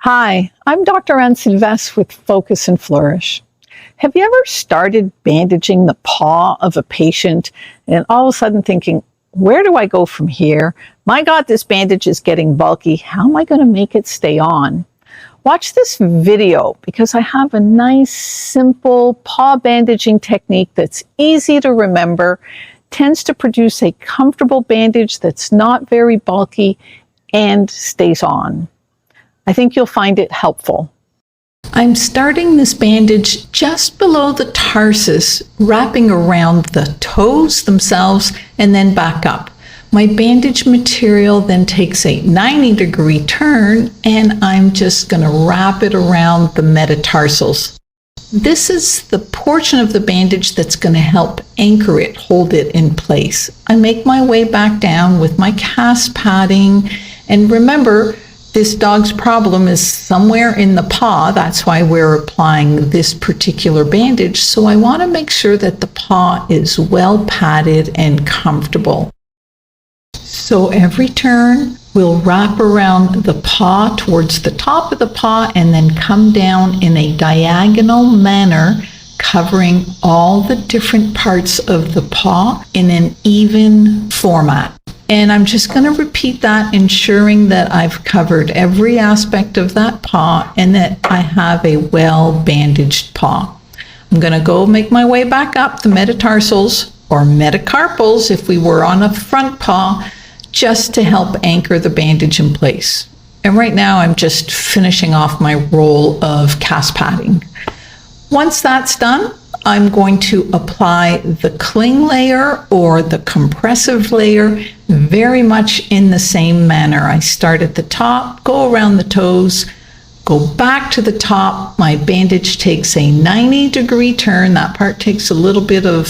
Hi, I'm Dr. Anne Sylvestre with Focus and Flourish. Have you ever started bandaging the paw of a patient and all of a sudden thinking, where do I go from here? My God, this bandage is getting bulky. How am I going to make it stay on? Watch this video because I have a nice, simple paw bandaging technique that's easy to remember, tends to produce a comfortable bandage that's not very bulky and stays on. I think you'll find it helpful. I'm starting this bandage just below the tarsus, wrapping around the toes themselves and then back up. My bandage material then takes a 90-degree turn and I'm just going to wrap it around the metatarsals. This is the portion of the bandage that's going to help anchor it, hold it in place. I make my way back down with my cast padding, and remember, this dog's problem is somewhere in the paw. That's why we're applying this particular bandage. So I want to make sure that the paw is well padded and comfortable. So every turn, we'll wrap around the paw towards the top of the paw and then come down in a diagonal manner, covering all the different parts of the paw in an even format. And I'm just going to repeat that, ensuring that I've covered every aspect of that paw and that I have a well-bandaged paw. I'm going to go make my way back up the metatarsals, or metacarpals if we were on a front paw, just to help anchor the bandage in place. And right now I'm just finishing off my roll of cast padding. Once that's done, I'm going to apply the cling layer or the compressive layer very much in the same manner. I start at the top, go around the toes, go back to the top. My bandage takes a 90-degree turn. That part takes a little bit of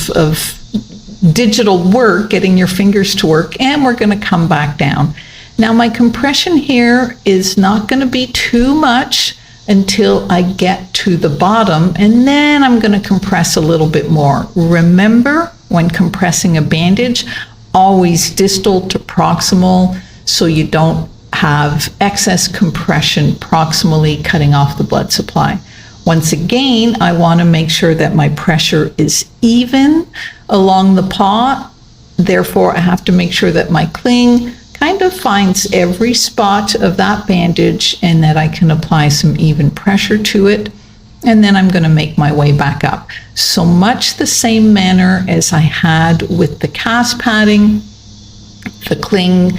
digital work, getting your fingers to work, and we're going to come back down. Now my compression here is not going to be too much until I get to the bottom, and then I'm going to compress a little bit more. Remember, when compressing a bandage, always distal to proximal so you don't have excess compression proximally cutting off the blood supply. Once again, I want to make sure that my pressure is even along the paw. Therefore, I have to make sure that my cling kind of finds every spot of that bandage and that I can apply some even pressure to it. And then I'm going to make my way back up. So much the same manner as I had with the cast padding. The cling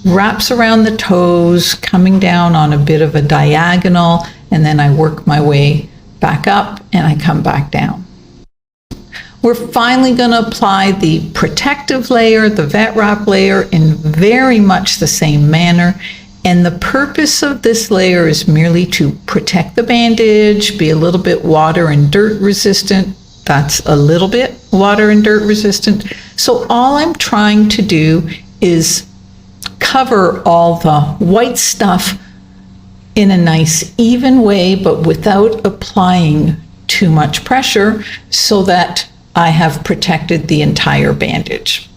wraps around the toes, coming down on a bit of a diagonal, and then I work my way back up and I come back down. We're finally going to apply the protective layer, the vet wrap layer, in very much the same manner. And the purpose of this layer is merely to protect the bandage, be a little bit water and dirt resistant. That's a little bit water and dirt resistant. So all I'm trying to do is cover all the white stuff in a nice even way, but without applying too much pressure, so that I have protected the entire bandage.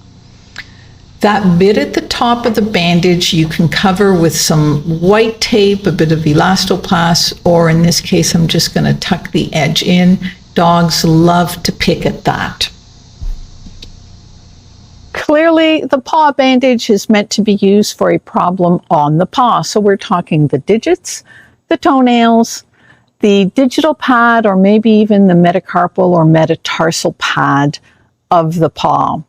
That bit at the top of the bandage you can cover with some white tape, a bit of elastoplast, or in this case I'm just going to tuck the edge in. Dogs love to pick at that. Clearly, the paw bandage is meant to be used for a problem on the paw. So we're talking the digits, the toenails, the digital pad, or maybe even the metacarpal or metatarsal pad of the paw.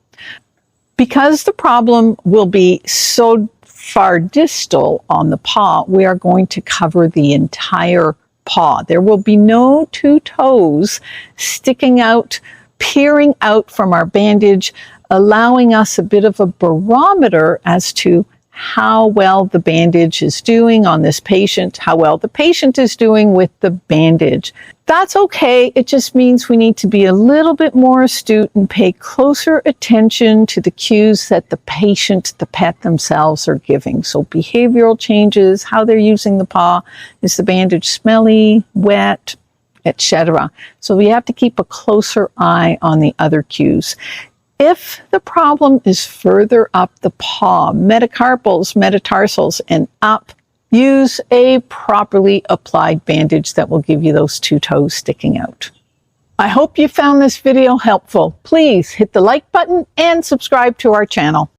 Because the problem will be so far distal on the paw, we are going to cover the entire paw. There will be no two toes sticking out, peering out from our bandage, allowing us a bit of a barometer as to how well the bandage is doing on this patient, how well the patient is doing with the bandage. That's okay. It just means we need to be a little bit more astute and pay closer attention to the cues that the patient, the pet themselves, are giving. So behavioral changes, how they're using the paw, is the bandage smelly, wet, etc. So we have to keep a closer eye on the other cues. If the problem is further up the paw, metacarpals, metatarsals, and up use a properly applied bandage that will give you those 2 toes sticking out. I hope you found this video helpful. Please hit the like button and subscribe to our channel.